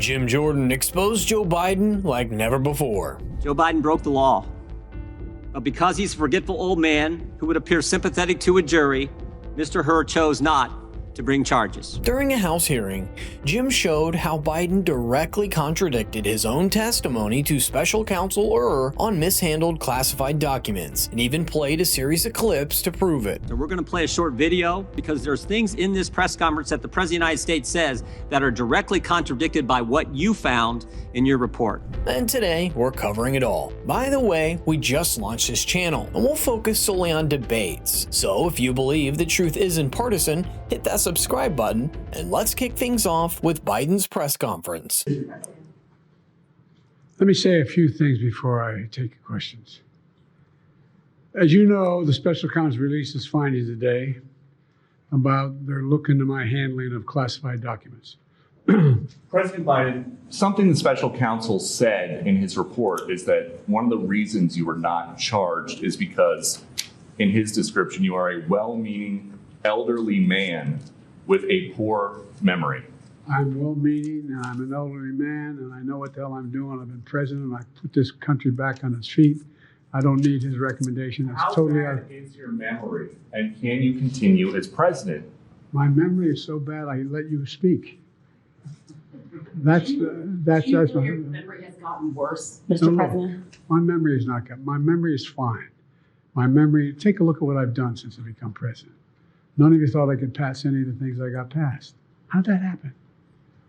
Jim Jordan exposed Joe Biden like never before. Joe Biden broke the law. But because he's a forgetful old man who would appear sympathetic to a jury, Mr. Hur chose not to bring charges. During a House hearing, Jim showed how Biden directly contradicted his own testimony to special counsel Hur on mishandled classified documents, and even played a series of clips to prove it. So we're going to play a short video because there's things in this press conference that the President of the United States says that are directly contradicted by what you found in your report. And today, we're covering it all. By the way, we just launched this channel, and we'll focus solely on debates. So if you believe the truth isn't partisan, hit that subscribe button, and let's kick things off with Biden's press conference. Let me say a few things before I take questions. As you know, the special counsel released his findings today about their look into my handling of classified documents. President Biden, something the special counsel said in his report is that one of the reasons you were not charged is because, in his description, you are a well-meaning elderly man with a poor memory. I'm well-meaning, and I'm an elderly man, and I know what the hell I'm doing. I've been president, and I put this country back on its feet. I don't need his recommendation. That's How totally bad is your memory, and can you continue as president? My memory is so bad, I let you speak. That's Do you feel your memory has gotten worse, Mr. President? My memory is not good. My memory is fine. My memory, take a look at what I've done since I become president. None of you thought I could pass any of the things I got passed. How'd that happen?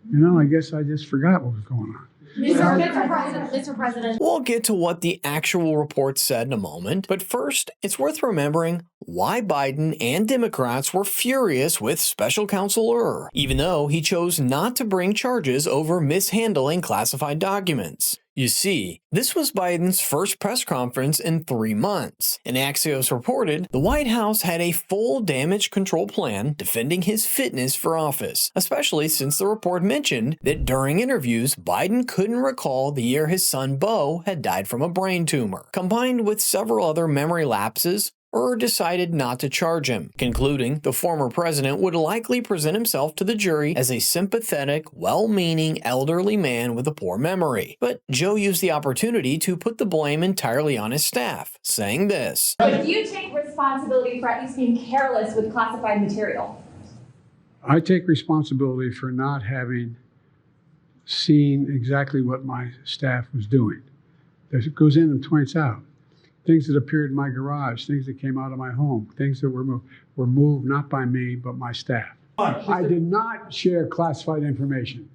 You know, I guess I just forgot what was going on. Mr. President. We'll get to what the actual report said in a moment, but first, it's worth remembering why Biden and Democrats were furious with special counsel Hur, even though he chose not to bring charges over mishandling classified documents. You see, this was Biden's first press conference in 3 months, and Axios reported the White House had a full damage control plan defending his fitness for office, especially since the report mentioned that during interviews, Biden couldn't recall the year his son Beau had died from a brain tumor. Combined with several other memory lapses, Hur decided not to charge him, concluding the former president would likely present himself to the jury as a sympathetic, well-meaning elderly man with a poor memory. But Joe used the opportunity to put the blame entirely on his staff, saying this. But do you take responsibility for at least being careless with classified material? I take responsibility for not having seen exactly what my staff was doing. It goes in and points out. Things that appeared in my garage, things that came out of my home, things that were moved not by me, but my staff. I did not share classified information.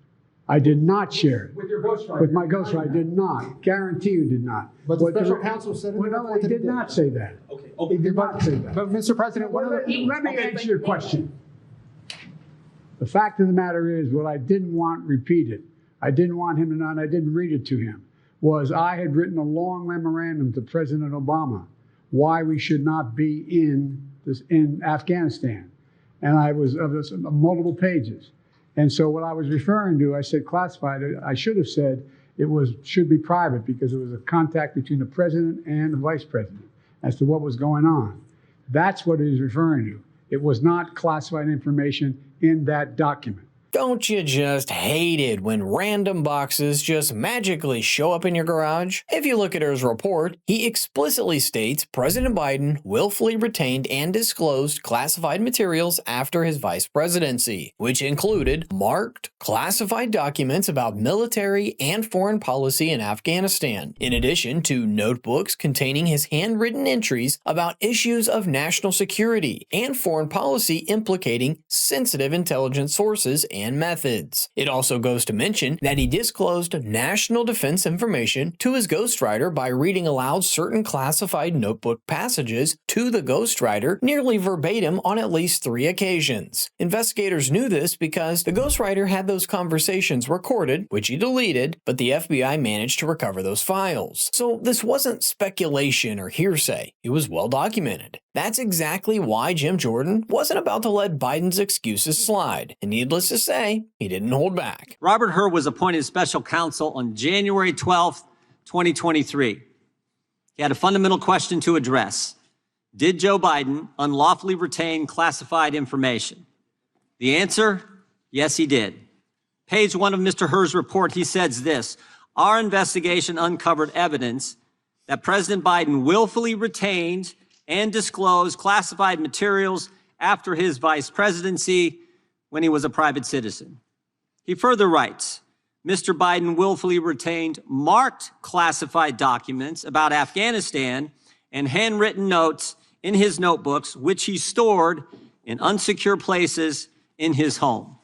I did not share it. With your ghostwriter? With my ghostwriter, I did not. Guarantee you did not. But the special counsel said in the report he did not say that. Okay. He did not say that. But Mr. President, Let me answer your question. The fact of the matter is, what I didn't want repeated, I didn't want him to know, and I didn't read it to him, was I had written a long memorandum to President Obama why we should not be in Afghanistan. And I was of multiple pages. And so what I was referring to, I said classified. I should have said should be private because it was a contact between the president and the vice president as to what was going on. That's what he was referring to. It was not classified information in that document. Don't you just hate it when random boxes just magically show up in your garage? If you look at Hur's report, he explicitly states President Biden willfully retained and disclosed classified materials after his vice presidency, which included marked, classified documents about military and foreign policy in Afghanistan, in addition to notebooks containing his handwritten entries about issues of national security and foreign policy implicating sensitive intelligence sources and methods. It also goes to mention that he disclosed national defense information to his ghostwriter by reading aloud certain classified notebook passages to the ghostwriter nearly verbatim on at least 3 occasions. Investigators knew this because the ghostwriter had those conversations recorded, which he deleted, but the FBI managed to recover those files. So this wasn't speculation or hearsay. It was well documented. That's exactly why Jim Jordan wasn't about to let Biden's excuses slide, and needless to say, he didn't hold back. Robert Hur was appointed special counsel on January 12th, 2023. He had a fundamental question to address. Did Joe Biden unlawfully retain classified information? The answer, yes, he did. Page 1 of Mr. Herr's report, he says this: our investigation uncovered evidence that President Biden willfully retained and disclosed classified materials after his vice presidency when he was a private citizen. He further writes, Mr. Biden willfully retained marked classified documents about Afghanistan and handwritten notes in his notebooks, which he stored in unsecure places in his home.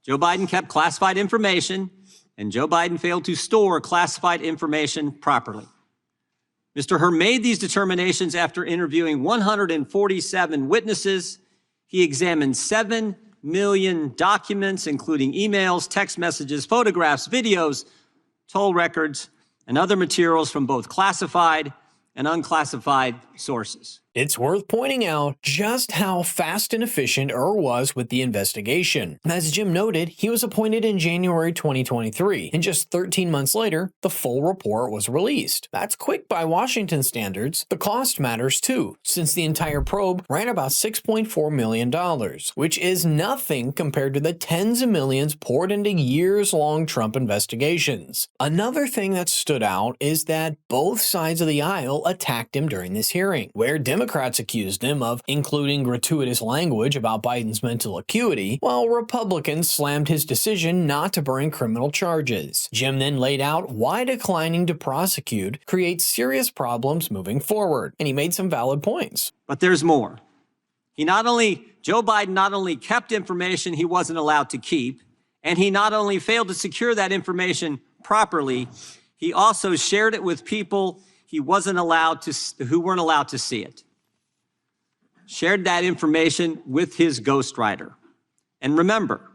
Joe Biden kept classified information, and Joe Biden failed to store classified information properly. Mr. Herr made these determinations after interviewing 147 witnesses. He examined 7 million documents, including emails, text messages, photographs, videos, toll records, and other materials from both classified and unclassified sources. It's worth pointing out just how fast and efficient was with the investigation. As Jim noted, he was appointed in January 2023, and just 13 months later, the full report was released. That's quick by Washington standards. The cost matters too, since the entire probe ran about $6.4 million, which is nothing compared to the tens of millions poured into years-long Trump investigations. Another thing that stood out is that both sides of the aisle attacked him during this hearing, where Democrats accused him of including gratuitous language about Biden's mental acuity, while Republicans slammed his decision not to bring criminal charges. Jim then laid out why declining to prosecute creates serious problems moving forward, and he made some valid points. But there's more. Joe Biden not only kept information he wasn't allowed to keep, and he not only failed to secure that information properly, he also shared it with people who weren't allowed to see it. Shared that information with his ghostwriter. And remember,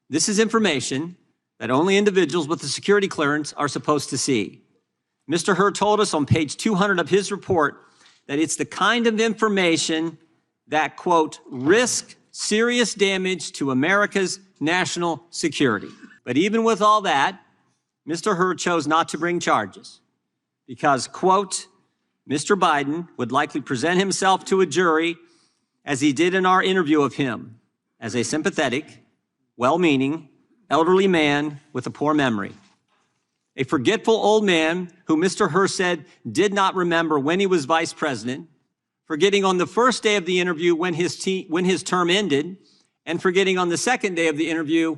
this is information that only individuals with a security clearance are supposed to see. Mr. Herr told us on page 200 of his report that it's the kind of information that, quote, risk serious damage to America's national security. But even with all that, Mr. Herr chose not to bring charges because, quote, Mr. Biden would likely present himself to a jury, as he did in our interview of him, as a sympathetic, well-meaning, elderly man with a poor memory. A forgetful old man who Mr. Herr said did not remember when he was vice president, forgetting on the first day of the interview when his term ended, and forgetting on the second day of the interview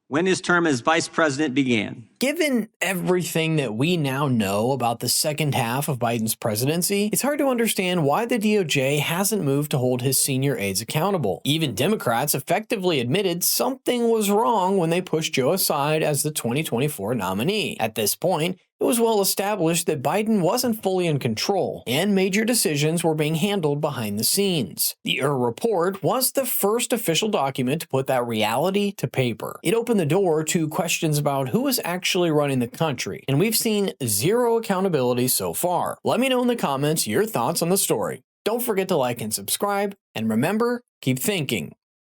when his term as vice president began. Given everything that we now know about the second half of Biden's presidency, it's hard to understand why the DOJ hasn't moved to hold his senior aides accountable. Even Democrats effectively admitted something was wrong when they pushed Joe aside as the 2024 nominee. At this point, it was well established that Biden wasn't fully in control, and major decisions were being handled behind the scenes. The report was the first official document to put that reality to paper. It opened the door to questions about who was actually running the country, and we've seen zero accountability so far. Let me know in the comments your thoughts on the story. Don't forget to like and subscribe, and remember, keep thinking.